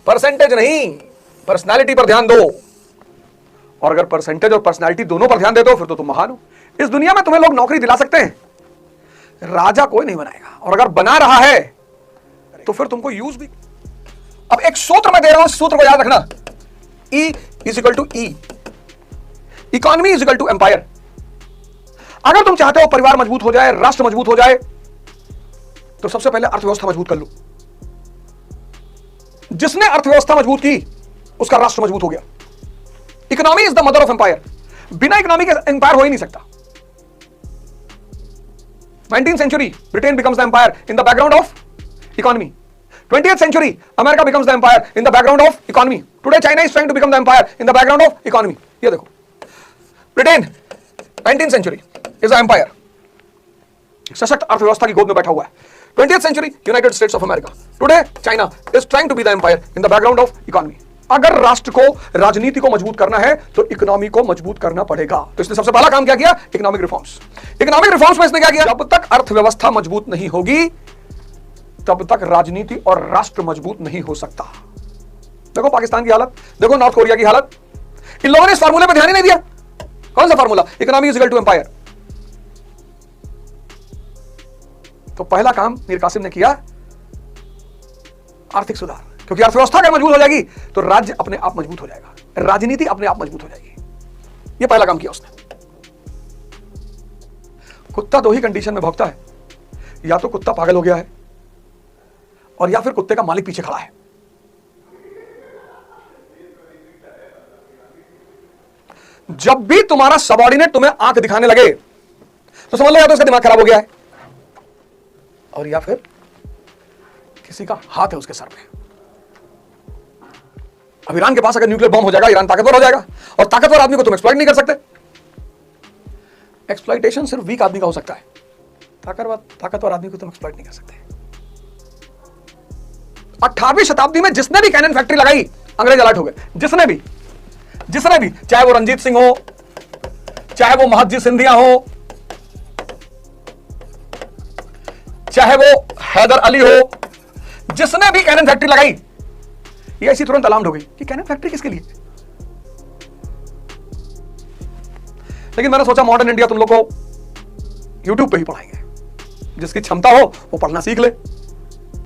Percentage नहीं, personality पर ध्यान दो। और अगर परसेंटेज और पर्सनालिटी दोनों पर ध्यान देते हो फिर तो तुम महान हो। इस दुनिया में तुम्हें लोग नौकरी दिला सकते हैं, राजा कोई नहीं बनाएगा। और अगर बना रहा है तो फिर तुमको यूज भी। अब एक सूत्र मैं दे रहा हूं, सूत्र को याद रखना। E is equal to E, economy is equal to empire. अगर तुम चाहते हो परिवार मजबूत हो जाए, राष्ट्र मजबूत हो जाए, तो सबसे पहले अर्थव्यवस्था मजबूत कर लो। जिसने अर्थव्यवस्था मजबूत की उसका राष्ट्र मजबूत हो गया। Economy is the mother of empire. बिना इकोनॉमी के एम्पायर हो ही नहीं सकता। 19th century Britain becomes the empire in the background of economy. 20th century America becomes the empire in the background of economy. Today China is trying to become the empire in the background of economy. ये देखो, Britain 19th century is an empire, सशक्त अर्थव्यवस्था की गोद में बैठा हुआ है। 20th century United States of America. Today China is trying to be the empire in the background of economy. अगर राष्ट्र को, राजनीति को मजबूत करना है तो इकोनॉमी को मजबूत करना पड़ेगा। तो इसने सबसे पहला काम क्या किया? Economic reforms. इकोनॉमिक रिफॉर्म्स में इसने क्या किया? जब तक अर्थव्यवस्था मजबूत नहीं होगी तब तक राजनीति और राष्ट्र मजबूत नहीं हो सकता। देखो पाकिस्तान की हालत, देखो नॉर्थ कोरिया की हालत। इन लोगों ने इस फार्मूले पर ध्यान ही नहीं दिया। कौन सा formula? Economy is equal to empire. तो पहला काम मीर कासिम ने किया आर्थिक सुधार, क्योंकि अर्थव्यवस्था अगर मजबूत हो जाएगी तो राज्य अपने आप मजबूत हो जाएगा, राजनीति अपने आप मजबूत हो जाएगी। यह पहला काम किया उसने। कुत्ता दो ही कंडीशन में भौंकता है, या तो कुत्ता पागल हो गया है और या फिर कुत्ते का मालिक पीछे खड़ा है। जब भी तुम्हारा सबऑर्डिनेट तुम्हें आंख दिखाने लगे तो समझ लो या तो उसका दिमाग खराब हो गया है और या फिर किसी का हाथ है उसके सर पे। अब ईरान के पास अगर न्यूक्लियर बम हो जाएगा, ईरान ताकतवर हो जाएगा, और ताकतवर आदमी को तुम एक्सप्लॉइट नहीं कर सकते। एक्सप्लॉइटेशन सिर्फ वीक आदमी का हो सकता है, ताकतवर आदमी को तुम एक्सप्लॉइट नहीं कर सकते। 18वीं शताब्दी में जिसने भी कैनन फैक्ट्री लगाई अंग्रेज अलर्ट हो गए। जिसने भी, चाहे वो रंजीत सिंह हो, चाहे वो महदजी सिंधिया हो, चाहे वो हैदर अली हो, जिसने भी कैनन फैक्ट्री लगाई, ये ऐसी तुरंत अलार्म हो गई कि कैनन फैक्ट्री किसके लिए। लेकिन मैंने सोचा मॉडर्न इंडिया तुम लोग को यूट्यूब पे ही पढ़ाएंगे, जिसकी क्षमता हो वो पढ़ना सीख ले।